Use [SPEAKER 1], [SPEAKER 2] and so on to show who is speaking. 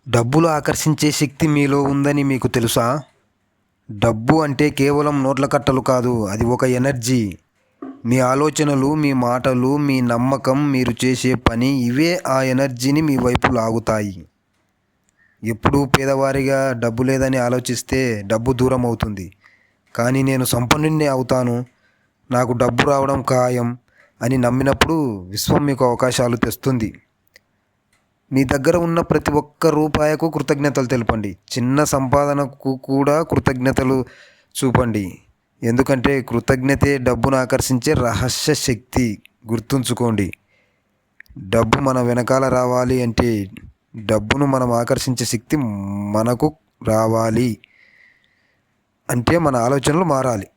[SPEAKER 1] డబ్బులు ఆకర్షించే శక్తి మీలో ఉందని మీకు తెలుసా? డబ్బు అంటే కేవలం నోట్ల కట్టలు కాదు, అది ఒక ఎనర్జీ. మీ ఆలోచనలు, మీ మాటలు, మీ నమ్మకం, మీరు చేసే పని ఇవే ఆ ఎనర్జీని మీ వైపు లాగుతాయి. ఎప్పుడూ పేదవారిగా డబ్బు లేదని ఆలోచిస్తే డబ్బు దూరం అవుతుంది. కానీ నేను సంపన్నుడిని అవుతాను, నాకు డబ్బు రావడం ఖాయం అని నమ్మినప్పుడు విశ్వం మీకు అవకాశాలు తెస్తుంది. మీ దగ్గర ఉన్న ప్రతి ఒక్క రూపాయకు కృతజ్ఞతలు తెలపండి. చిన్న సంపాదనకు కూడా కృతజ్ఞతలు చూపండి. ఎందుకంటే కృతజ్ఞతే డబ్బును ఆకర్షించే రహస్య శక్తి. గుర్తుంచుకోండి, డబ్బు మన వెనకాల రావాలి అంటే డబ్బును మనం ఆకర్షించే శక్తి మనకు రావాలి అంటే మన ఆలోచనలు మారాలి.